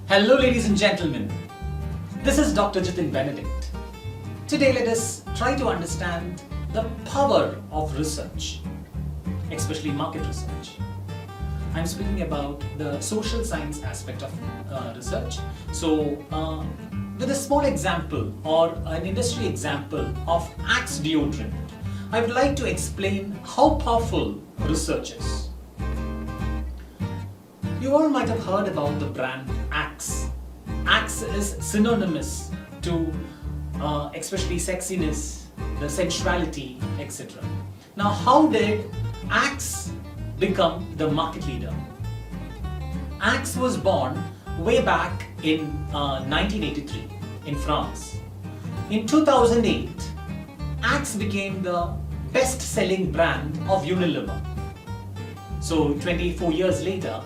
Hello ladies and gentlemen, this is Dr. Jithin Benedict. Today let us try to understand the power of research, especially market research. I'm speaking about the social science aspect of research. So with a small example or an industry example of Axe deodorant, I would like to explain how powerful research is. You all might have heard about the brand Axe. Axe is synonymous to especially sexiness, the sensuality, etc. Now, how did Axe become the market leader? Axe was born way back in 1983 in France. In 2008, Axe became the best-selling brand of Unilever. So 24 years later,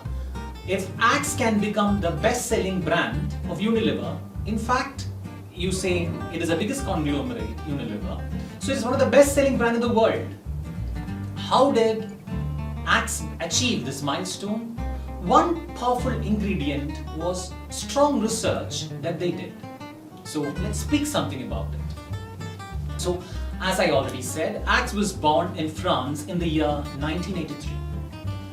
if Axe can become the best-selling brand of Unilever, in fact, you say it is the biggest conglomerate, Unilever, so it's one of the best-selling brands in the world. How did Axe achieve this milestone? One powerful ingredient was strong research that they did. So let's speak something about it. So, as I already said, Axe was born in France in the year 1983.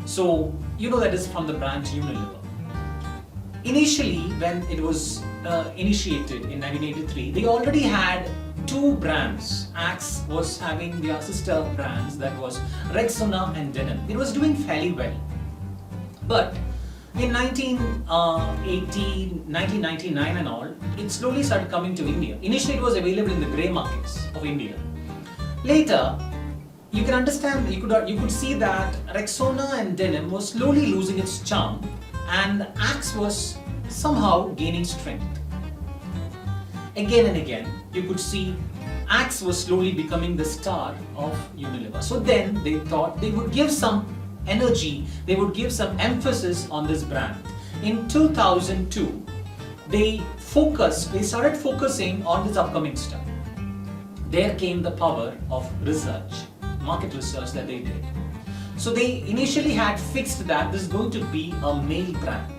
So, you know that is from the brand Unilever. Initially, when it was initiated in 1983, they already had two brands. Axe was having their sister brands, that was Rexona and Denim. It was doing fairly well. But in 1999 and all, it slowly started coming to India. Initially, it was available in the grey markets of India. Later, you can understand, you could see that Rexona and Denim was slowly losing its charm and Axe was somehow gaining strength. Again and again, you could see Axe was slowly becoming the star of Unilever. So then they thought they would give some energy, they would give some emphasis on this brand. In 2002, they started focusing on this upcoming star. There came the power of research, market research that they did. So they initially had fixed that this is going to be a male brand.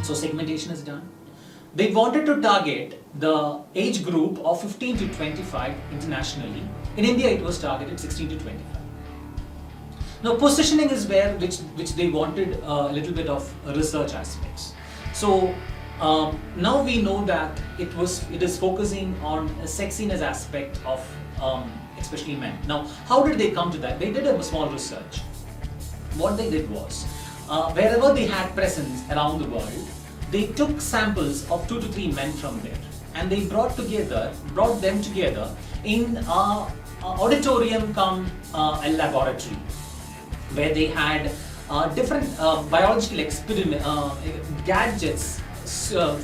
So segmentation is done. They wanted to target the age group of 15 to 25 internationally. In India, it was targeted 16 to 25. Now, positioning is where which they wanted a little bit of research aspects. So now we know that it is focusing on a sexiness aspect of especially men. Now, how did they come to that? They did a small research. What they did was, wherever they had presence around the world, they took samples of 2 to 3 men from there, and they brought them together in an auditorium cum a laboratory, where they had different biological experiment gadgets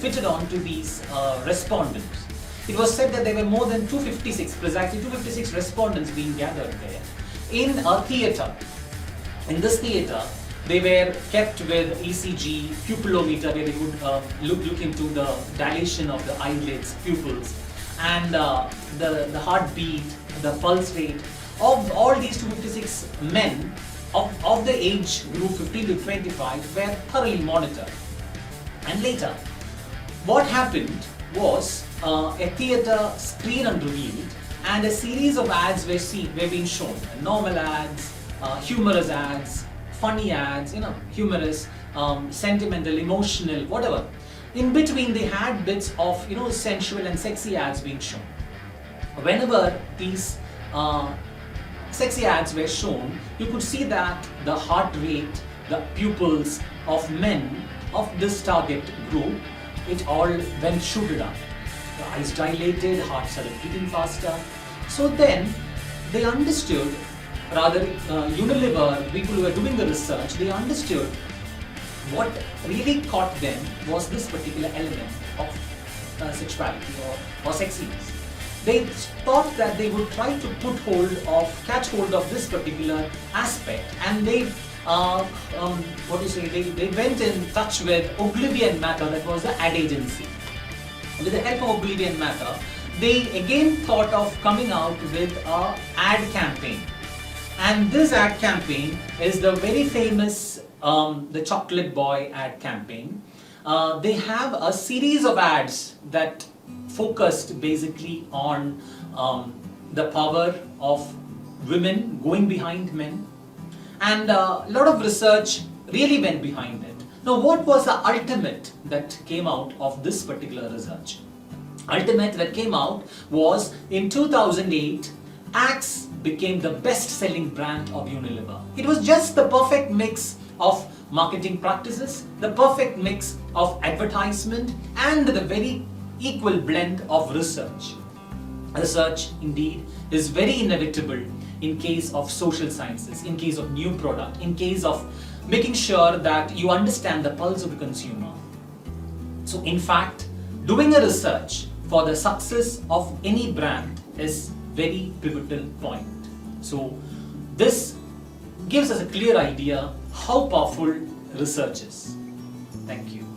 fitted onto these respondents. It was said that there were more than 256 respondents being gathered there in a theatre. In this theatre, they were kept with ECG, pupillometer, where they would look into the dilation of the eyelids, pupils, and the heartbeat, the pulse rate of all these 256 men of the age group 15 to 25 were thoroughly monitored. And later, what happened was a theatre screen unrevealed and a series of ads were being shown. Normal ads, humorous ads, funny ads, humorous, sentimental, emotional, whatever. In between, they had bits of sensual and sexy ads being shown. Whenever these sexy ads were shown, you could see that the heart rate, the pupils of men of this target group, it all went shooted up. The eyes dilated, heart started beating faster. So then they understood, rather Unilever, people who were doing the research, they understood what really caught them was this particular element of sexuality or sexiness. They thought that they would try to catch hold of this particular aspect, and they they went in touch with Oblivion Matter, that was the ad agency. With the help of Oblivion Matter, they again thought of coming out with an ad campaign. And this ad campaign is the very famous the Chocolate Boy ad campaign. they have a series of ads that focused basically on the power of women going behind men, and a lot of research really went behind it. Now, what was the ultimate that came out of this particular research? Ultimate that came out was in 2008, Axe became the best-selling brand of Unilever. It was just the perfect mix of marketing practices, the perfect mix of advertisement, and the very equal blend of research. Research, indeed, is very inevitable in case of social sciences, in case of new product, in case of making sure that you understand the pulse of the consumer. So, in fact, doing a research for the success of any brand is very pivotal point. So, this gives us a clear idea how powerful research is. Thank you.